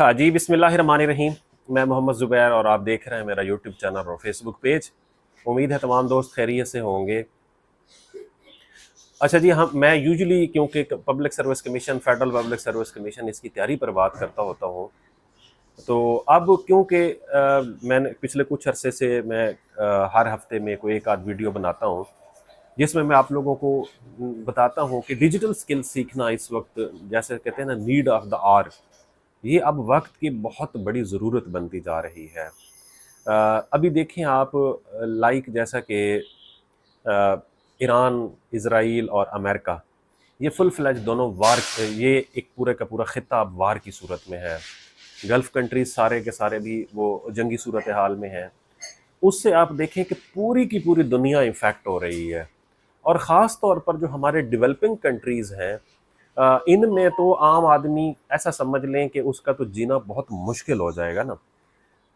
हाँ जी, बिस्मिल्लाहिर्रहमानिर्रहीम। मैं मोहम्मद ज़ुबैर और आप देख रहे हैं मेरा यूट्यूब चैनल और फेसबुक पेज। उम्मीद है तमाम दोस्त खैरियत से होंगे। अच्छा जी, हम मैं यूजुअली क्योंकि public service commission, federal public service commission, इसकी तैयारी पर बात करता होता हूँ। तो अब क्योंकि मैंने पिछले कुछ अरसे से मैं हर हफ्ते में कोई एक आध वीडियो बनाता हूँ जिसमें मैं आप लोगों को बताता हूँ कि डिजिटल स्किल्स सीखना इस वक्त, जैसे कहते हैं ना, नीड ऑफ द आवर, ये अब वक्त की बहुत बड़ी ज़रूरत बनती जा रही है। अभी देखें आप, लाइक जैसा कि ईरान, इसराइल और अमेरिका, ये फुल फ्लैज दोनों वार, ये एक पूरे का पूरा खिता अब वार की सूरत में है। गल्फ़ कंट्रीज सारे के सारे भी वो जंगी सूरत हाल में हैं। उससे आप देखें कि पूरी की पूरी दुनिया इन्फेक्ट हो रही है। और ख़ास तौर पर जो हमारे डेवलपिंग कंट्रीज़ हैं, इनमें तो आम आदमी ऐसा समझ लें कि उसका तो जीना बहुत मुश्किल हो जाएगा ना।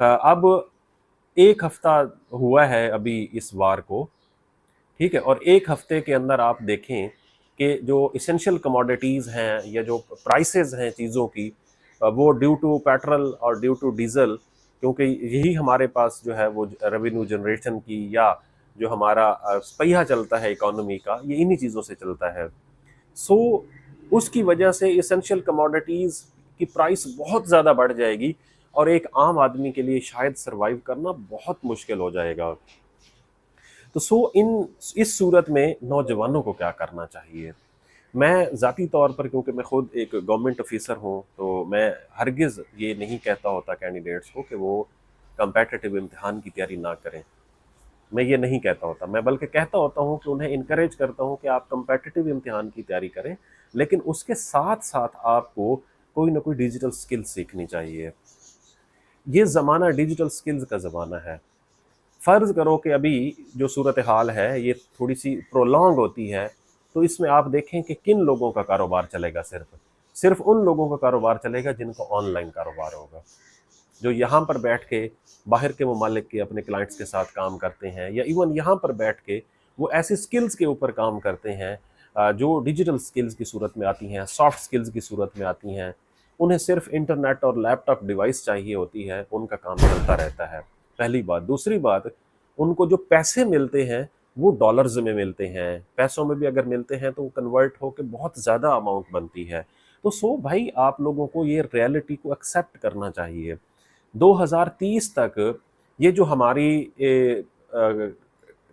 अब एक हफ्ता हुआ है अभी इस वार को, ठीक है, और एक हफ्ते के अंदर आप देखें कि जो इसेंशियल कमोडिटीज़ हैं या जो प्राइसेस हैं चीज़ों की, वो ड्यू टू पेट्रोल और ड्यू टू डीजल, क्योंकि यही हमारे पास जो है वो रेवेन्यू जनरेशन की या जो हमारा पहिया चलता है इकोनॉमी का, ये इन्हीं चीज़ों से चलता है। सो उसकी वजह से इसेंशियल कमोडिटीज़ की प्राइस बहुत ज़्यादा बढ़ जाएगी और एक आम आदमी के लिए शायद सरवाइव करना बहुत मुश्किल हो जाएगा। तो इस सूरत में नौजवानों को क्या करना चाहिए? मैं ज़ाती तौर पर, क्योंकि मैं खुद एक गवर्नमेंट ऑफिसर हूँ, तो मैं हरगिज़ ये नहीं कहता होता कैंडिडेट्स को कि वो कम्पेटिटिव इम्तिहान की तैयारी ना करें। मैं ये नहीं कहता होता, मैं बल्कि कहता होता हूँ कि उन्हें इनकरेज करता हूँ कि आप कम्पेटिटिव इम्तिहान की तैयारी करें, लेकिन उसके साथ साथ आपको कोई ना कोई डिजिटल स्किल सीखनी चाहिए। ये ज़माना डिजिटल स्किल्स का ज़माना है। फ़र्ज़ करो कि अभी जो सूरत हाल है ये थोड़ी सी प्रोलॉन्ग होती है, तो इसमें आप देखें कि किन लोगों का कारोबार चलेगा। सिर्फ उन लोगों का कारोबार चलेगा जिनका ऑनलाइन कारोबार होगा, जो यहाँ पर बैठ के बाहर के ममालिक के अपने क्लाइंट्स के साथ काम करते हैं, या इवन यहाँ पर बैठ के वो ऐसी स्किल्स के ऊपर काम करते हैं जो डिजिटल स्किल्स की सूरत में आती हैं, सॉफ्ट स्किल्स की सूरत में आती हैं। उन्हें सिर्फ इंटरनेट और लैपटॉप डिवाइस चाहिए होती है, उनका काम चलता रहता है। पहली बात। दूसरी बात, उनको जो पैसे मिलते हैं वो डॉलर्स में मिलते हैं। पैसों में भी अगर मिलते हैं तो वो कन्वर्ट होकर बहुत ज़्यादा अमाउंट बनती है। तो भाई, आप लोगों को ये रियलिटी को एक्सेप्ट करना चाहिए। 2030 तक ये जो हमारी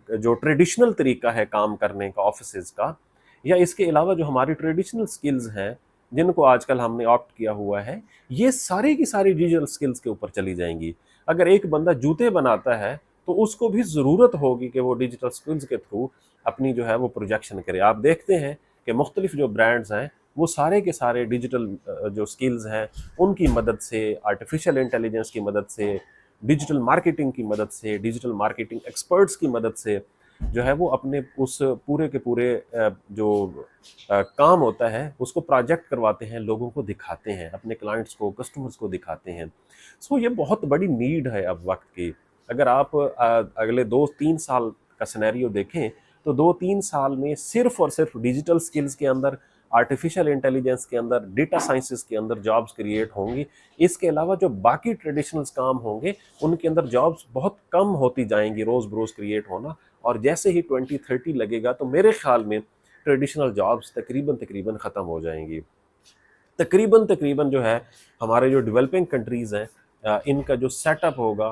जो ट्रेडिशनल तरीका है काम करने का ऑफिसेज का, या इसके अलावा जो हमारी ट्रेडिशनल स्किल्स हैं जिनको आजकल हमने ऑप्ट किया हुआ है, ये सारी की सारी डिजिटल स्किल्स के ऊपर चली जाएंगी। अगर एक बंदा जूते बनाता है तो उसको भी ज़रूरत होगी कि वो डिजिटल स्किल्स के थ्रू अपनी जो है वो प्रोजेक्शन करे। आप देखते हैं कि मुख्तलिफ जो ब्रांड्स हैं वो सारे के सारे डिजिटल जो स्किल्स हैं उनकी मदद से, आर्टिफिशियल इंटेलिजेंस की मदद से, डिजिटल मार्केटिंग की मदद से, डिजिटल मार्केटिंग एक्सपर्ट्स की मदद से जो है वो अपने उस पूरे के पूरे जो काम होता है उसको प्रोजेक्ट करवाते हैं, लोगों को दिखाते हैं, अपने क्लाइंट्स को, कस्टमर्स को दिखाते हैं। ये बहुत बड़ी नीड है अब वक्त की। अगर आप अगले 2-3 साल का सिनेरियो देखें तो 2-3 साल में सिर्फ और सिर्फ डिजिटल स्किल्स के अंदर, आर्टिफिशियल इंटेलिजेंस के अंदर, डेटा साइंसेस के अंदर जॉब्स क्रिएट होंगी। इसके अलावा जो बाकी ट्रेडिशनल काम होंगे उनके अंदर जॉब्स बहुत कम होती जाएंगी रोज़ बरोज़ क्रिएट होना। और जैसे ही 2030 लगेगा तो मेरे ख्याल में ट्रेडिशनल जॉब्स तकरीबन तकरीबन ख़त्म हो जाएंगी। तकरीबन तकरीबन जो है हमारे जो डेवलपिंग कंट्रीज़ हैं, इनका जो सेटअप होगा,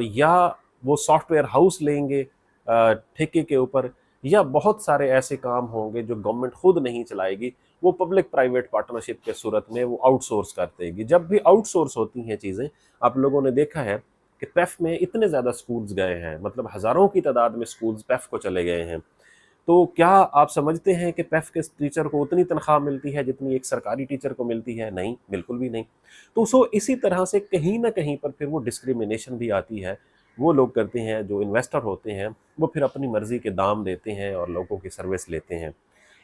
या वो सॉफ्टवेयर हाउस लेंगे ठेके के ऊपर, या बहुत सारे ऐसे काम होंगे जो गवर्नमेंट खुद नहीं चलाएगी, वो पब्लिक प्राइवेट पार्टनरशिप के सूरत में वो आउटसोर्स कर देगी। जब भी आउटसोर्स होती हैं चीज़ें, आप लोगों ने देखा है कि पेफ में इतने ज़्यादा स्कूल्स गए हैं, मतलब हज़ारों की तादाद में स्कूल्स पेफ को चले गए हैं। तो क्या आप समझते हैं कि पेफ के टीचर को उतनी तनख्वाह मिलती है जितनी एक सरकारी टीचर को मिलती है? नहीं, बिल्कुल भी नहीं। तो इसी तरह से कहीं ना कहीं पर फिर वो डिस्क्रिमिनेशन भी आती है। वो लोग करते हैं, जो इन्वेस्टर होते हैं, वो फिर अपनी मर्जी के दाम देते हैं और लोगों की सर्विस लेते हैं।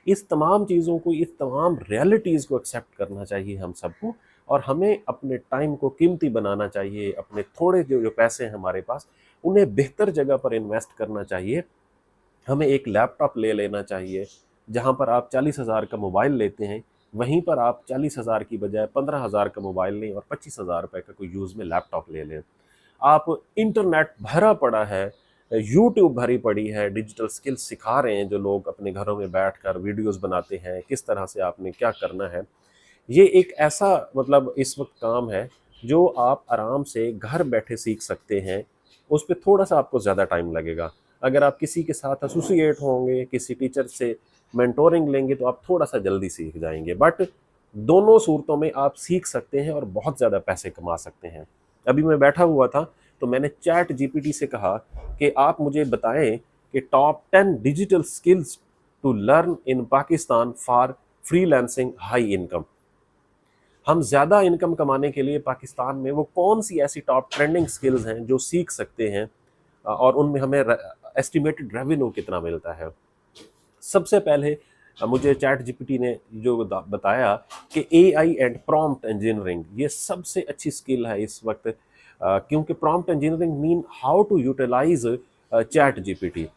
इस तमाम चीज़ों को, इस तमाम रियलिटीज़ को एक्सेप्ट करना चाहिए हम सबको, और हमें अपने टाइम को कीमती बनाना चाहिए। अपने थोड़े जो जो पैसे हैं हमारे पास, उन्हें बेहतर जगह पर इन्वेस्ट करना चाहिए। हमें एक लैपटॉप ले लेना चाहिए। जहाँ पर आप 40,000 का मोबाइल लेते हैं, वहीं पर आप 40,000 की बजाय 15,000 का मोबाइल लें और 25,000 रुपए का कोई यूज़ में लैपटॉप ले लें। आप इंटरनेट भरा पड़ा है, यूट्यूब भरी पड़ी है, डिजिटल स्किल्स सिखा रहे हैं जो लोग अपने घरों में बैठकर वीडियोस बनाते हैं, किस तरह से आपने क्या करना है। ये एक ऐसा मतलब इस वक्त काम है जो आप आराम से घर बैठे सीख सकते हैं। उस पे थोड़ा-सा आपको ज़्यादा टाइम लगेगा। अगर आप किसी के साथ एसोसिएट होंगे, किसी टीचर से मेंटोरिंग लेंगे तो आप थोड़ा-सा जल्दी सीख जाएँगे। बट दोनों सूरतों में आप सीख सकते हैं और बहुत ज़्यादा पैसे कमा सकते हैं। अभी मैं बैठा हुआ था तो मैंने चैट जीपीटी से कहा कि आप मुझे बताएं कि top 10 digital skills to learn in Pakistan for freelancing high income. हम ज़्यादा इनकम कमाने के लिए पाकिस्तान में वो कौन सी ऐसी टॉप ट्रेंडिंग स्किल्स हैं जो सीख सकते हैं और उनमें हमें एस्टिमेटेड रेवेन्यू कितना मिलता है। सबसे पहले मुझे चैट जीपीटी ने जो बताया कि एआई एंड प्रॉम्प्ट इंजीनियरिंग ये सबसे अच्छी स्किल है इस वक्त, क्योंकि prompt engineering mean how to utilize chat GPT.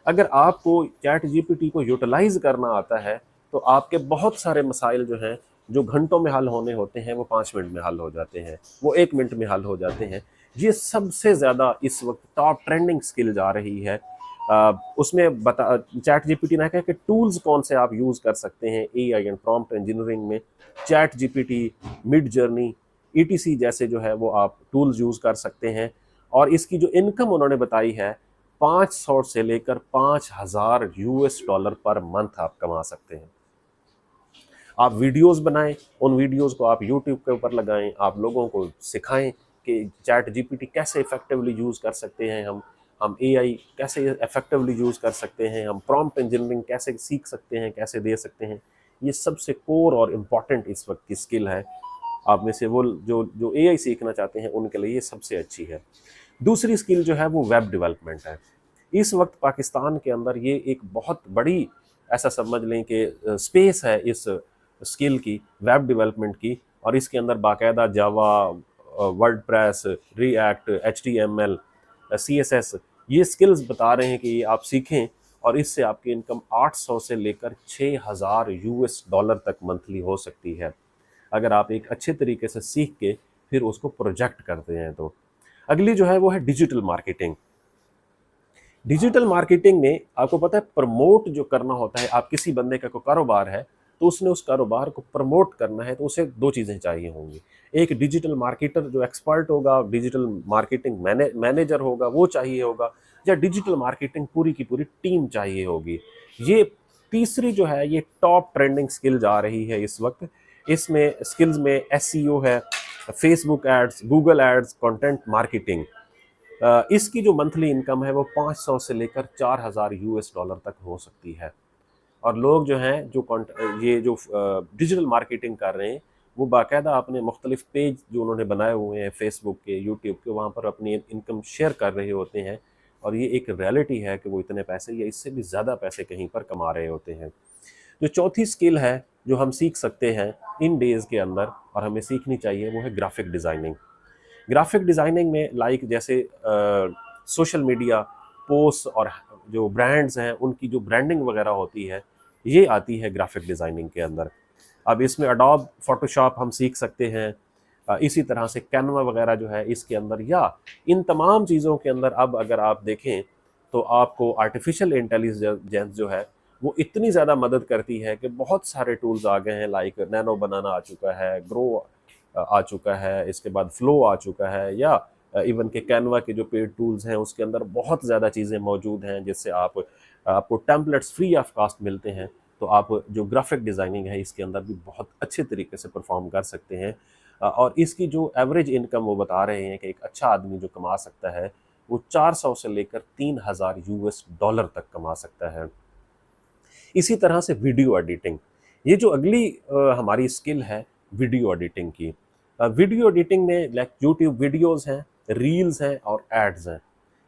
अगर आपको चैट जीपीटी को यूटिलाइज करना आता है तो आपके बहुत सारे मसाइल जो हैं जो घंटों में हल होने होते हैं वो 5 मिनट में हल हो जाते हैं, वो 1 मिनट में हल हो जाते हैं। ये सबसे ज़्यादा इस वक्त टॉप ट्रेंडिंग स्किल जा रही है। उसमें बता चैट जीपीटी ने कहा कि टूल्स कौन से आप यूज़ कर सकते हैं एआई एंड प्रॉम्प्ट इंजीनियरिंग में। Chat GPT, mid journey, etc जैसे जो है वो आप टूल्स यूज़ कर सकते हैं। और इसकी जो इनकम उन्होंने बताई है 500 से लेकर 5,000 यूएस डॉलर पर मंथ आप कमा सकते हैं। आप वीडियोस बनाएं, उन वीडियोस को आप यूट्यूब के ऊपर लगाएं, आप लोगों को सिखाएं कि चैट जीपीटी कैसे इफेक्टिवली यूज़ कर सकते हैं, हम एआई कैसे इफेक्टिवली यूज़ कर सकते हैं, हम प्रॉम्प्ट इंजीनियरिंग कैसे सीख सकते हैं, कैसे दे सकते हैं। ये सबसे कोर और इम्पॉर्टेंट इस वक्त की स्किल है। आप में से वो जो जो एआई सीखना चाहते हैं उनके लिए ये सबसे अच्छी है। दूसरी स्किल जो है वो वेब डेवलपमेंट है। इस वक्त पाकिस्तान के अंदर ये एक बहुत बड़ी, ऐसा समझ लें कि स्पेस है इस स्किल की, वेब डेवलपमेंट की। और इसके अंदर बाकायदा जावा, वर्डप्रेस, रिएक्ट, एचटीएमएल, सीएसएस, ये स्किल्स बता रहे हैं कि ये आप सीखें और इससे आपकी इनकम 800 से लेकर 6,000 यूएस डॉलर तक मंथली हो सकती है, अगर आप एक अच्छे तरीके से सीख के फिर उसको प्रोजेक्ट करते हैं तो। अगली जो है वो है डिजिटल मार्केटिंग। डिजिटल मार्केटिंग में आपको पता है प्रमोट जो करना होता है, आप किसी बंदे का कोई कारोबार है तो उसने उस कारोबार को प्रमोट करना है तो उसे दो चीज़ें चाहिए होंगी। एक डिजिटल मार्केटर जो एक्सपर्ट होगा, डिजिटल मार्केटिंग मैनेजर होगा वो चाहिए होगा, या डिजिटल मार्केटिंग पूरी की पूरी टीम चाहिए होगी। ये तीसरी जो है ये टॉप ट्रेंडिंग स्किल जा रही है इस वक्त। इसमें स्किल्स में एसईओ है, Facebook ads, Google ads, content marketing. इसकी जो मंथली इनकम है वो 500 से लेकर 4,000 यूएस डॉलर तक हो सकती है। और लोग जो हैं जो ये जो डिजिटल मार्केटिंग कर रहे हैं वो बाकायदा अपने मुख्तलिफ पेज जो उन्होंने बनाए हुए हैं फेसबुक के, यूट्यूब के, वहाँ पर अपनी इनकम शेयर कर रहे होते हैं। और ये एक रियलिटी है कि वो इतने पैसे या इससे भी ज़्यादा पैसे कहीं पर कमा रहे होते हैं। जो चौथी स्किल है जो हम सीख सकते हैं इन डेज़ के अंदर और हमें सीखनी चाहिए वो है ग्राफिक डिज़ाइनिंग। ग्राफिक डिज़ाइनिंग में लाइक जैसे सोशल मीडिया पोस्ट और जो ब्रांड्स हैं उनकी जो ब्रांडिंग वगैरह होती है ये आती है ग्राफिक डिज़ाइनिंग के अंदर। अब इसमें अडोब फोटोशॉप हम सीख सकते हैं, इसी तरह से कैनवा वगैरह जो है इसके अंदर, या इन तमाम चीज़ों के अंदर अब अगर आप देखें तो आपको आर्टिफिशियल इंटेलिजेंस जो है वो इतनी ज़्यादा मदद करती है कि बहुत सारे टूल्स आ गए हैं, लाइक नैनो बनाना आ चुका है, ग्रो आ चुका है, इसके बाद फ्लो आ चुका है, या इवन के कैनवा के जो पेड टूल्स हैं उसके अंदर बहुत ज़्यादा चीज़ें मौजूद हैं जिससे आपको टेम्पलेट्स फ्री ऑफ कास्ट मिलते हैं। तो आप जो ग्राफिक डिज़ाइनिंग है इसके अंदर भी बहुत अच्छे तरीके से परफॉर्म कर सकते हैं। और इसकी जो एवरेज इनकम वो बता रहे हैं कि एक अच्छा आदमी जो कमा सकता है वो 400 से लेकर 3,000 यूएस डॉलर तक कमा सकता है। इसी तरह से वीडियो एडिटिंग, ये जो अगली हमारी स्किल है वीडियो एडिटिंग की। वीडियो एडिटिंग में लाइक यूट्यूब वीडियोज़ हैं, रील्स हैं और एड्स हैं।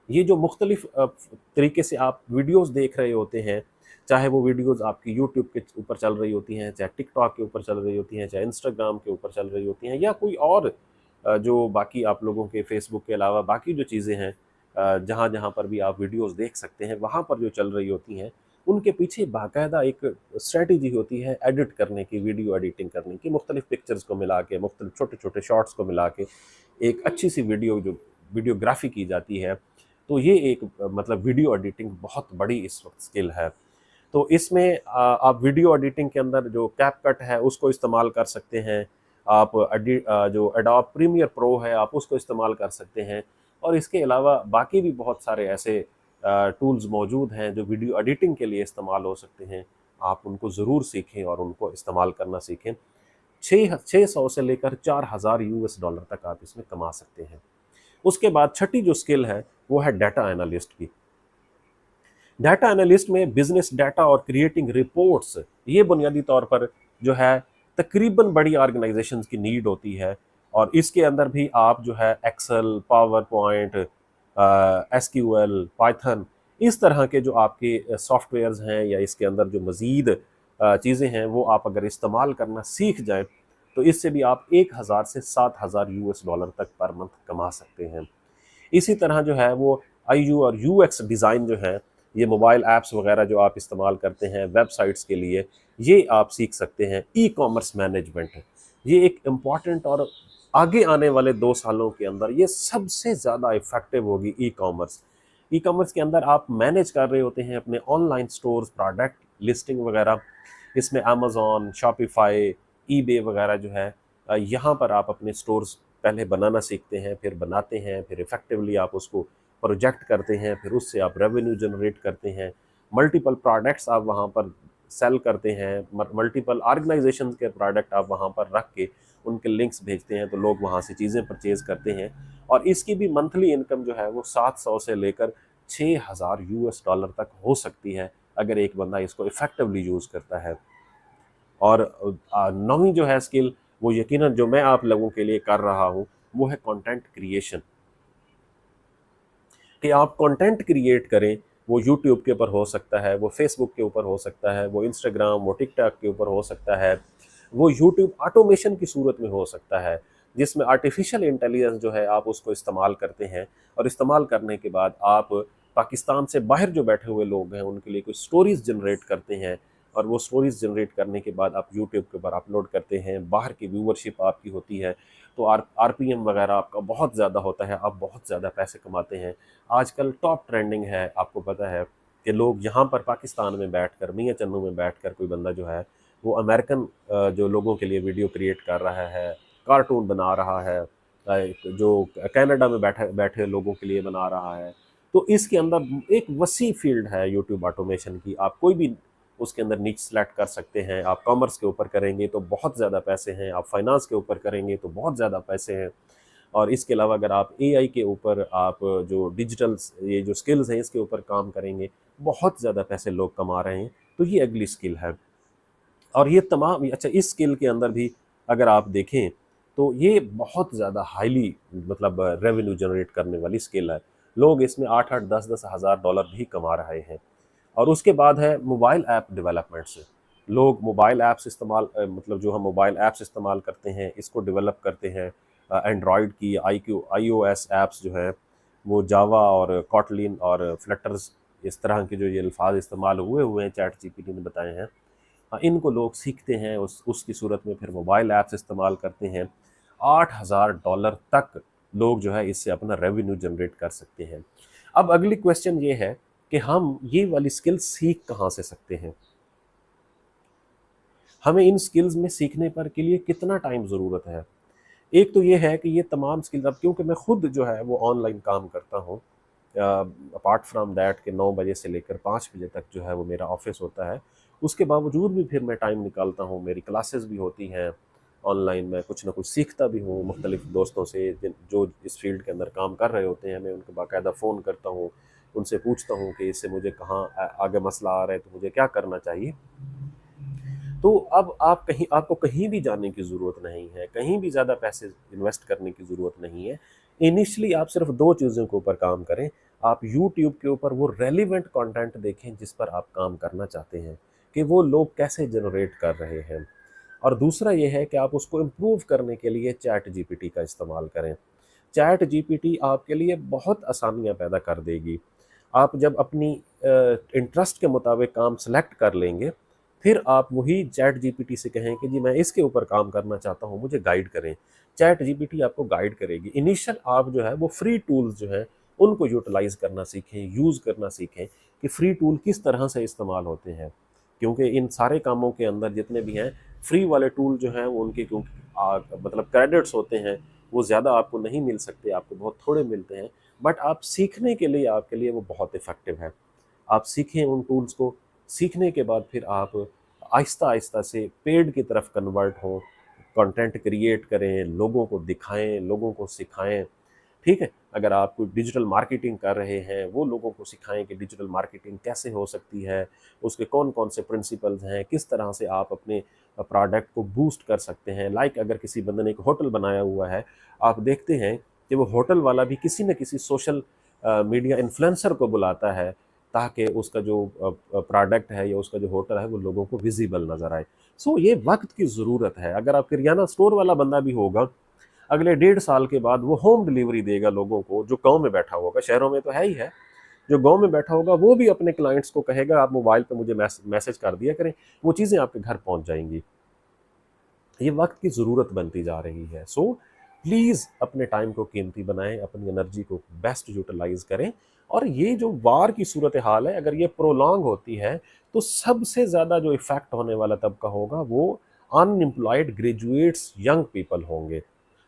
ये जो मुख्तलिफ तरीके से आप वीडियोज़ देख रहे होते हैं, चाहे वो वीडियोज़ आपकी यूट्यूब के ऊपर चल रही होती हैं, चाहे टिकटॉक के ऊपर चल रही होती हैं, चाहे इंस्टाग्राम के ऊपर चल रही होती हैं, या कोई और जो बाकी आप लोगों के फेसबुक के अलावा बाकी जो चीज़ें हैं, जहाँ जहाँ पर भी आप वीडियोज़ देख सकते हैं वहाँ पर जो चल रही होती हैं, ان کے پیچھے باقاعدہ ایک اسٹریٹجی ہوتی ہے ایڈٹ کرنے کی، ویڈیو ایڈیٹنگ کرنے کی، مختلف پکچرز کو ملا کے، مختلف چھوٹے چھوٹے شارٹس کو ملا کے ایک اچھی سی ویڈیوگرافی کی جاتی ہے. تو یہ ایک مطلب ویڈیو ایڈیٹنگ بہت بڑی اس وقت اسکل ہے. تو اس میں آپ ویڈیو ایڈیٹنگ کے اندر جو کیپ کٹ ہے اس کو استعمال کر سکتے ہیں. آپ جو ایڈوب پریمیئر پرو ہے آپ اس کو استعمال کر سکتے ہیں. اور اس کے علاوہ باقی بھی بہت سارے ایسے ٹولز موجود ہیں جو ویڈیو ایڈیٹنگ کے لیے استعمال ہو سکتے ہیں. آپ ان کو ضرور سیکھیں اور ان کو استعمال کرنا سیکھیں. 600 سے لے کر 4000 US ڈالر تک آپ اس میں کما سکتے ہیں. اس کے بعد چھٹی جو اسکل ہے وہ ہے ڈیٹا انالسٹ کی. ڈیٹا انالسٹ میں بزنس ڈیٹا اور کریٹنگ رپورٹس یہ بنیادی طور پر جو ہے تقریباً بڑی آرگنائزیشنز کی نیڈ ہوتی ہے. اور اس کے اندر بھی آپ جو ہے Excel, PowerPoint, SQL، Python, اس طرح کے جو آپ کے سافٹ ویئرز ہیں یا اس کے اندر جو مزید چیزیں ہیں وہ آپ اگر استعمال کرنا سیکھ جائیں تو اس سے بھی آپ 1000 سے 7000 US ڈالر تک پر منتھ کما سکتے ہیں. اسی طرح جو ہے وہ IU اور UX ڈیزائن جو ہے، یہ موبائل ایپس وغیرہ جو آپ استعمال کرتے ہیں ویب سائٹس کے لیے، یہ آپ سیکھ سکتے ہیں. ای کامرس مینجمنٹ یہ ایک امپورٹنٹ اور آگے آنے والے 2 سالوں کے اندر یہ سب سے زیادہ افیکٹو ہوگی. ای کامرس کے اندر آپ مینیج کر رہے ہوتے ہیں اپنے on line stores, product listing وغیرہ. اس میں امیزون، شاپیفائی، ای بے وغیرہ جو ہے یہاں پر آپ اپنے سٹورز پہلے بنانا سیکھتے ہیں، پھر بناتے ہیں، پھر ایفیکٹولی آپ اس کو پروجیکٹ کرتے ہیں، پھر اس سے آپ ریونیو جنریٹ کرتے ہیں. ملٹیپل پروڈکٹس آپ وہاں پر سیل کرتے ہیں، ملٹیپل آرگنائزیشن کے پروڈکٹ آپ وہاں پر رکھ کے ان کے لنکس بھیجتے ہیں تو لوگ وہاں سے چیزیں پرچیز کرتے ہیں. اور اس کی بھی منتھلی انکم جو ہے وہ 700 سے لے کر 6000 US ڈالر تک ہو سکتی ہے اگر ایک بندہ اس کو ایفیکٹولی یوز کرتا ہے. اور نویں جو ہے اسکل وہ یقیناً جو میں آپ لوگوں کے لیے کر رہا ہوں وہ ہے کنٹینٹ کریشن. کہ آپ کنٹینٹ کریٹ کریں، وہ یوٹیوب کے اوپر ہو سکتا ہے، وہ فیس بک کے اوپر ہو سکتا ہے، وہ انسٹاگرام، وہ ٹک ٹاک کے اوپر ہو سکتا ہے، وہ یوٹیوب آٹومیشن کی صورت میں ہو سکتا ہے جس میں آرٹیفیشل انٹیلیجنس جو ہے آپ اس کو استعمال کرتے ہیں. اور استعمال کرنے کے بعد آپ پاکستان سے باہر جو بیٹھے ہوئے لوگ ہیں ان کے لیے کوئی سٹوریز جنریٹ کرتے ہیں اور وہ سٹوریز جنریٹ کرنے کے بعد آپ یوٹیوب کے اوپر اپلوڈ کرتے ہیں. باہر کی ویورشپ آپ کی ہوتی ہے تو RPM وغیرہ آپ کا بہت زیادہ ہوتا ہے، آپ بہت زیادہ پیسے کماتے ہیں. آج کل ٹاپ ٹرینڈنگ ہے، آپ کو پتہ ہے کہ لوگ یہاں پر پاکستان میں بیٹھ کر، میاں چنوں میں بیٹھ کر کوئی بندہ جو ہے وہ امریکن جو لوگوں کے لیے ویڈیو کریٹ کر رہا ہے، کارٹون بنا رہا ہے، جو کینیڈا میں بیٹھے لوگوں کے لیے بنا رہا ہے. تو اس کے اندر ایک وسیع فیلڈ ہے یوٹیوب آٹومیشن کی. آپ کوئی بھی اس کے اندر نیچ سلیکٹ کر سکتے ہیں. آپ کامرس کے اوپر کریں گے تو بہت زیادہ پیسے ہیں، آپ فائنانس کے اوپر کریں گے تو بہت زیادہ پیسے ہیں. اور اس کے علاوہ اگر آپ AI کے اوپر، آپ جو ڈیجیٹل یہ جو سکلز ہیں اس کے اوپر کام کریں گے، بہت زیادہ پیسے لوگ کما رہے ہیں. تو یہ اگلی سکل ہے. اور یہ تمام اچھا اس سکل کے اندر بھی اگر آپ دیکھیں تو یہ بہت زیادہ ہائیلی مطلب ریونیو جنریٹ کرنے والی سکل ہے. لوگ اس میں 8 10 ہزار ڈالر بھی کما رہے ہیں. اور اس کے بعد ہے موبائل ایپ ڈیولپمنٹ سے. لوگ موبائل ایپس استعمال مطلب جو ہم موبائل ایپس استعمال کرتے ہیں اس کو ڈیولپ کرتے ہیں. اینڈرائڈ کی iOS ایپس جو ہیں وہ جاوا اور کوٹلین اور فلٹرز اس طرح کے جو یہ الفاظ استعمال ہوئے ہیں چیٹ GPT نے بتائے ہیں، ان کو لوگ سیکھتے ہیں، اس کی صورت میں پھر موبائل ایپس استعمال کرتے ہیں. $8000 تک لوگ جو ہے اس سے اپنا ریونیو جنریٹ کر سکتے ہیں. اب اگلی کویسچن یہ ہے کہ ہم یہ والی سکل سیکھ کہاں سے سکتے ہیں؟ ہمیں ان سکلز میں سیکھنے پر کے لیے کتنا ٹائم ضرورت ہے؟ ایک تو یہ ہے کہ یہ تمام سکلز، اب کیونکہ میں خود جو ہے وہ آن لائن کام کرتا ہوں، اپارٹ فرام دیٹ کہ 9 بجے سے لے کر 5 بجے تک جو ہے وہ میرا آفس ہوتا ہے، اس کے باوجود بھی پھر میں ٹائم نکالتا ہوں. میری کلاسز بھی ہوتی ہیں آن لائن، میں کچھ نہ کچھ سیکھتا بھی ہوں مختلف دوستوں سے جو اس فیلڈ کے اندر کام کر رہے ہوتے ہیں. میں ان کو باقاعدہ فون کرتا ہوں، ان سے پوچھتا ہوں کہ اس سے مجھے کہاں آگے مسئلہ آ رہا ہے تو مجھے کیا کرنا چاہیے. تو اب آپ کو کہیں بھی جانے کی ضرورت نہیں ہے، کہیں بھی زیادہ پیسے انویسٹ کرنے کی ضرورت نہیں ہے. انیشلی آپ صرف 2 چیزوں کے اوپر کام کریں. آپ یوٹیوب کے اوپر وہ ریلیونٹ کنٹینٹ دیکھیں جس پر آپ کام کرنا چاہتے ہیں کہ وہ لوگ کیسے جنریٹ کر رہے ہیں. اور دوسرا یہ ہے کہ آپ اس کو امپروو کرنے کے لیے چیٹ GPT کا استعمال کریں. چیٹ GPT آپ کے لیے بہت آسانیاں پیدا کر دے گی. آپ جب اپنی इंटरेस्ट के मुताबिक काम सेलेक्ट कर लेंगे, फिर आप वही चैट जीपीटी से कहें कि जी मैं इसके ऊपर काम करना चाहता हूँ, मुझे गाइड करें। चैट जीपीटी आपको गाइड करेगी। इनिशियल आप जो है वो फ्री टूल्स जो है उनको यूटिलाइज करना सीखें, यूज़ करना सीखें कि फ्री टूल किस तरह से इस्तेमाल होते हैं, क्योंकि इन सारे कामों के अंदर जितने भी हैं फ्री वाले टूल जो हैं वो उनके क्योंकि मतलब क्रेडिट्स होते हैं वो ज़्यादा आपको नहीं मिल सकते, आपको बहुत थोड़े मिलते हैं, बट आप सीखने के लिए आपके लिए वो बहुत इफ़ेक्टिव है। आप सीखें उन टूल्स को, सीखने के बाद फिर आप आहिस्ता आहिस्ता से पेड की तरफ कन्वर्ट हों, कंटेंट क्रिएट करें, लोगों को दिखाएं, लोगों को सिखाएं। ठीक है, अगर आप कोई डिजिटल मार्केटिंग कर रहे हैं वो लोगों को सिखाएं कि डिजिटल मार्केटिंग कैसे हो सकती है, उसके कौन कौन से प्रिंसिपल्स हैं, किस तरह से आप अपने प्रोडक्ट को बूस्ट कर सकते हैं। लाइक अगर किसी बंदे ने एक होटल बनाया हुआ है, आप देखते हैं कि वो होटल वाला भी किसी न किसी सोशल मीडिया इन्फ्लुएंसर को बुलाता है ताकि उसका जो प्रोडक्ट है या उसका जो होटल है वो लोगों को विजिबल नज़र आए। सो ये वक्त की ज़रूरत है। अगर आप किरियाना स्टोर वाला बंदा भी होगा, अगले 1.5 साल के बाद वो होम डिलीवरी देगा लोगों को, जो गांव में बैठा होगा, शहरों में तो है ही है, जो गांव में बैठा होगा वो भी अपने क्लाइंट्स को कहेगा आप मोबाइल पे मुझे मैसेज कर दिया करें, वो चीज़ें आपके घर पहुंच जाएंगी। ये वक्त की ज़रूरत बनती जा रही है। सो प्लीज़ अपने टाइम को कीमती बनाएं, अपनी एनर्जी को बेस्ट यूटिलाइज करें। और ये जो वार की सूरत हाल है, अगर ये प्रोलॉन्ग होती है तो सबसे ज़्यादा जो इफ़ेक्ट होने वाला तबका होगा वो अनएम्प्लॉयड ग्रेजुएट्स, यंग पीपल होंगे।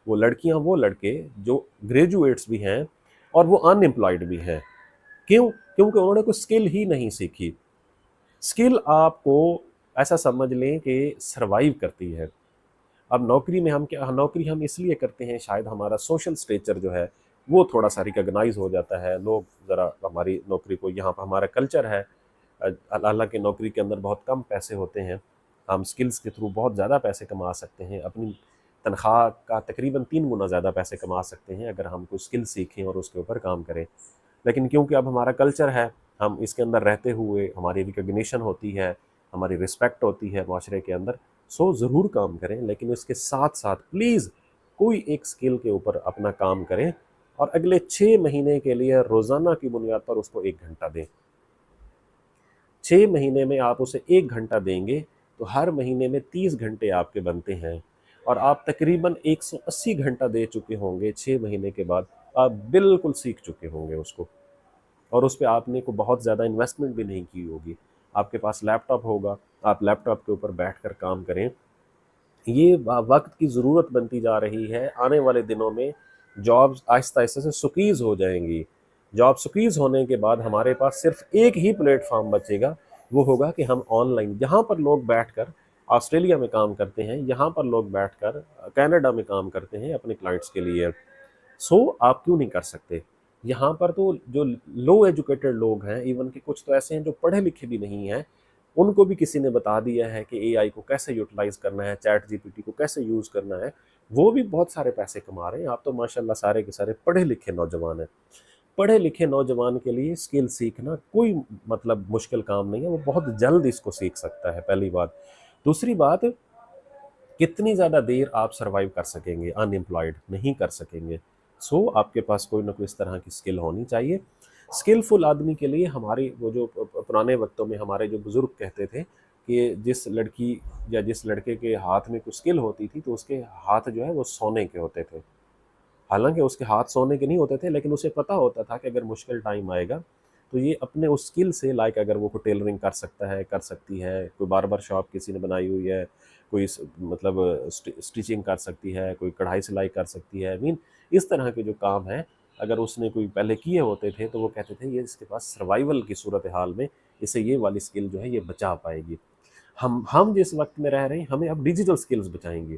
वो लड़कियां, वो लड़के जो ग्रेजुएट्स भी हैं और वो अनएम्प्लॉयड भी हैं। क्यों? क्योंकि उन्होंने कोई स्किल ही नहीं सीखी। स्किल आपको ऐसा समझ लें कि सर्वाइव करती है। अब नौकरी में हम क्या, नौकरी हम इसलिए करते हैं, शायद हमारा सोशल स्टेचर जो है वो थोड़ा सा रिकॉग्नाइज हो जाता है, लोग ज़रा हमारी नौकरी को, यहाँ पर हमारा कल्चर है। हालांकि नौकरी के अंदर बहुत कम पैसे होते हैं, हम स्किल्स के थ्रू बहुत ज़्यादा पैसे कमा सकते हैं, अपनी तनख्वाह का तकरीबन 3 गुना ज़्यादा पैसे कमा सकते हैं अगर हम कोई स्किल सीखें और उसके ऊपर काम करें। लेकिन क्योंकि अब हमारा कल्चर है, हम इसके अंदर रहते हुए हमारी रिकॉग्निशन होती है, हमारी रिस्पेक्ट होती है माशरे के अंदर। सो ज़रूर काम करें, लेकिन इसके साथ साथ प्लीज़ कोई एक स्किल के ऊपर अपना काम करें और अगले 6 महीने के लिए रोज़ाना की बुनियाद पर उसको 1 घंटा दें। 6 महीने में आप उसे 1 घंटा देंगे तो हर महीने में 30 घंटे आपके बनते हैं और आप तकरीबन 180 घंटा दे चुके होंगे। 6 महीने के बाद आप बिल्कुल सीख चुके होंगे उसको, और उस पर आपने को बहुत ज़्यादा इन्वेस्टमेंट भी नहीं की होगी। आपके पास लैपटॉप होगा, आप लैपटॉप के ऊपर बैठकर काम करें। ये वक्त की ज़रूरत बनती जा रही है। आने वाले दिनों में जॉब्स आहिस्ता आहिस्ता से सुकीज़ हो जाएंगी। जॉब सुकीज़ होने के बाद हमारे पास सिर्फ एक ही प्लेटफॉर्म बचेगा, वो होगा कि हम ऑनलाइन, यहाँ पर लोग बैठकर ऑस्ट्रेलिया में काम करते हैं, यहाँ पर लोग बैठकर कनाडा में काम करते हैं अपने क्लाइंट्स के लिए। सो आप क्यों नहीं कर सकते? यहाँ पर तो जो लो एजुकेटेड लोग हैं, इवन कि कुछ तो ऐसे हैं जो पढ़े लिखे भी नहीं हैं, उनको भी किसी ने बता दिया है कि एआई को कैसे यूटिलाइज करना है, चैट जीपीटी को कैसे यूज़ करना है, वो भी बहुत सारे पैसे कमा रहे हैं। आप तो माशाल्लाह सारे के सारे पढ़े लिखे नौजवान हैं। पढ़े लिखे नौजवान के लिए स्किल सीखना कोई मतलब मुश्किल काम नहीं है, वो बहुत जल्द इसको सीख सकता है, पहली बात। दूसरी बात, कितनी ज़्यादा देर आप सर्वाइव कर सकेंगे अनएम्प्लॉयड? नहीं कर सकेंगे। सो आपके पास कोई ना कोई इस तरह की स्किल होनी चाहिए। स्किलफुल आदमी के लिए हमारी वो जो पुराने वक्तों में हमारे जो बुज़ुर्ग कहते थे कि जिस लड़की या जिस लड़के के हाथ में कोई स्किल होती थी तो उसके हाथ जो है वो सोने के होते थे। हालांकि उसके हाथ सोने के नहीं होते थे, लेकिन उसे पता होता था कि अगर मुश्किल टाइम आएगा तो ये अपने उस स्किल से, लाइक अगर वो कोई टेलरिंग कर सकता है, कर सकती है, कोई बार्बर शॉप किसी ने बनाई हुई है, कोई मतलब स्टिचिंग कर सकती है, कोई कढ़ाई सिलाई कर सकती है, मीन इस तरह के जो काम है अगर उसने कोई पहले किए होते थे तो वो कहते थे ये इसके पास सर्वाइवल की सूरत हाल में इसे ये वाली स्किल जो है ये बचा पाएगी। हम जिस वक्त में रह रहे हैं हमें अब डिजिटल स्किल्स बचाएंगी।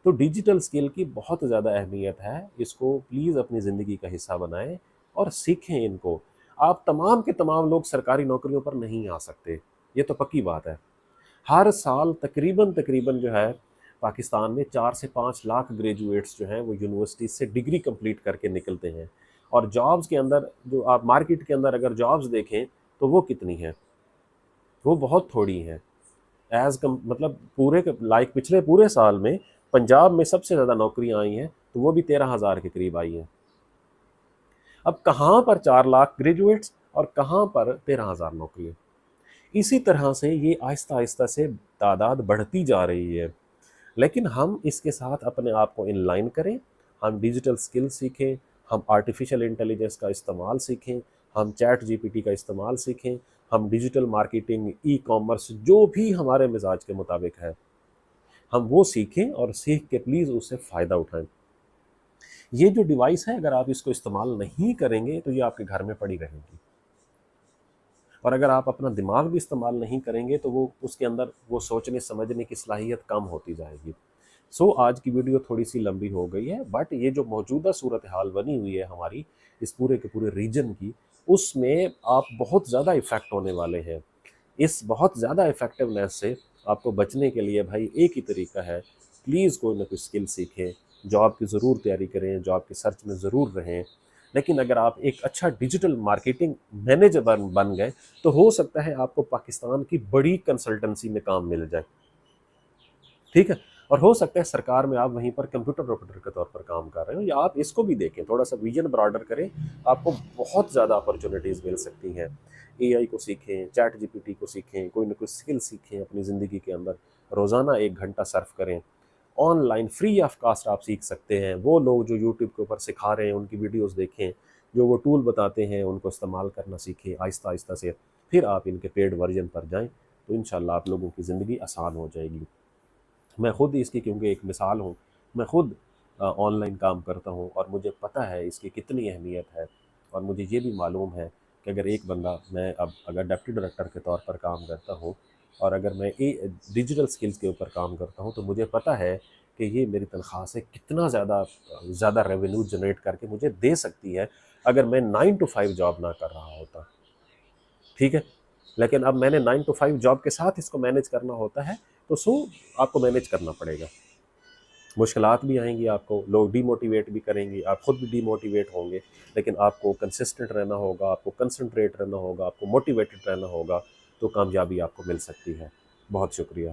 तो डिजिटल स्किल की बहुत ज़्यादा अहमियत है, इसको प्लीज़ अपनी ज़िंदगी का हिस्सा बनाएं और सीखें इनको। आप तमाम के तमाम लोग सरकारी नौकरियों पर नहीं आ सकते, ये तो पक्की बात है। हर साल तकरीबन तकरीबन जो है पाकिस्तान में 4 से 5 लाख ग्रेजुएट्स जो हैं वो यूनिवर्सिटी से डिग्री कंप्लीट करके निकलते हैं, और जॉब्स के अंदर जो आप मार्केट के अंदर अगर जॉब्स देखें तो वो कितनी हैं? वो बहुत थोड़ी हैं। एज कम मतलब लाइक पिछले पूरे साल में पंजाब में सबसे ज़्यादा नौकरियां आई हैं तो वो भी 13,000 के करीब आई हैं। अब कहाँ पर 4 लाख ग्रेजुएट्स اور کہاں پر 13,000 نوکریاں. اسی طرح سے یہ آہستہ آہستہ سے تعداد بڑھتی جا رہی ہے. لیکن ہم اس کے ساتھ اپنے آپ کو ان لائن کریں، ہم ڈیجیٹل سکل سیکھیں، ہم آرٹیفیشل انٹیلیجنس کا استعمال سیکھیں، ہم چیٹ جی پی ٹی کا استعمال سیکھیں، ہم ڈیجیٹل مارکیٹنگ، ای کامرس، جو بھی ہمارے مزاج کے مطابق ہے ہم وہ سیکھیں، اور سیکھ کے پلیز اس سے فائدہ اٹھائیں. یہ جو ڈیوائس ہے اگر آپ اس کو استعمال نہیں کریں گے تو یہ آپ کے گھر میں پڑی رہے گی، اور اگر آپ اپنا دماغ بھی استعمال نہیں کریں گے تو وہ اس کے اندر وہ سوچنے سمجھنے کی صلاحیت کم ہوتی جائے گی. آج کی ویڈیو تھوڑی سی لمبی ہو گئی ہے، بٹ یہ جو موجودہ صورتحال بنی ہوئی ہے ہماری اس پورے کے پورے ریجن کی، اس میں آپ بہت زیادہ افیکٹ ہونے والے ہیں. اس بہت زیادہ افیکٹونیس سے آپ کو بچنے کے لیے بھائی ایک ہی طریقہ ہے، پلیز کوئی نہ کوئی اسکل سیکھیں، جاب کی ضرور تیاری کریں، جاب کی سرچ میں ضرور رہیں. لیکن اگر آپ ایک اچھا ڈیجیٹل مارکیٹنگ مینیجر بن گئے تو ہو سکتا ہے آپ کو پاکستان کی بڑی کنسلٹنسی میں کام مل جائے، ٹھیک ہے، اور ہو سکتا ہے سرکار میں آپ وہیں پر کمپیوٹر آپریٹر کے طور پر کام کر رہے ہو، یا آپ اس کو بھی دیکھیں، تھوڑا سا ویژن براڈر کریں، آپ کو بہت زیادہ اپرچونیٹیز مل سکتی ہیں. اے آئی کو سیکھیں، چیٹ جی پی ٹی کو سیکھیں، کوئی نہ کوئی اسکل سیکھیں اپنی زندگی کے اندر، روزانہ 1 گھنٹہ صرف کریں. On line free of cost آپ سیکھ سکتے ہیں. وہ لوگ جو یوٹیوب کے اوپر سکھا رہے ہیں ان کی ویڈیوز دیکھیں، جو وہ ٹول بتاتے ہیں ان کو استعمال کرنا سیکھیں آہستہ آہستہ سے. پھر آپ ان کے پیڈ ورژن پر جائیں تو انشاءاللہ آپ لوگوں کی زندگی آسان ہو جائے گی. میں خود اس کی کیونکہ ایک مثال ہوں، میں خود آن لائن کام کرتا ہوں اور مجھے پتہ ہے اس کی کتنی اہمیت ہے. اور مجھے یہ بھی معلوم ہے کہ اگر ایک بندہ، میں اب اگر ڈپٹی ڈائریکٹر کے طور پر کام کرتا ہوں اور اگر میں ڈیجیٹل سکلز کے اوپر کام کرتا ہوں تو مجھے پتہ ہے کہ یہ میری تنخواہ سے کتنا زیادہ ریونیو جنریٹ کر کے مجھے دے سکتی ہے اگر میں 9 to 5 جاب نہ کر رہا ہوتا. ٹھیک ہے، لیکن اب میں نے 9 to 5 جاب کے ساتھ اس کو مینیج کرنا ہوتا ہے، تو آپ کو مینیج کرنا پڑے گا. مشکلات بھی آئیں گی، آپ کو لوگ ڈی موٹیویٹ بھی کریں گے، آپ خود بھی ڈی موٹیویٹ ہوں گے، لیکن آپ کو کنسسٹنٹ رہنا ہوگا، آپ کو کنسنٹریٹ رہنا ہوگا، آپ کو موٹیویٹڈ رہنا ہوگا، تو کامیابی آپ کو مل سکتی ہے. بہت شکریہ.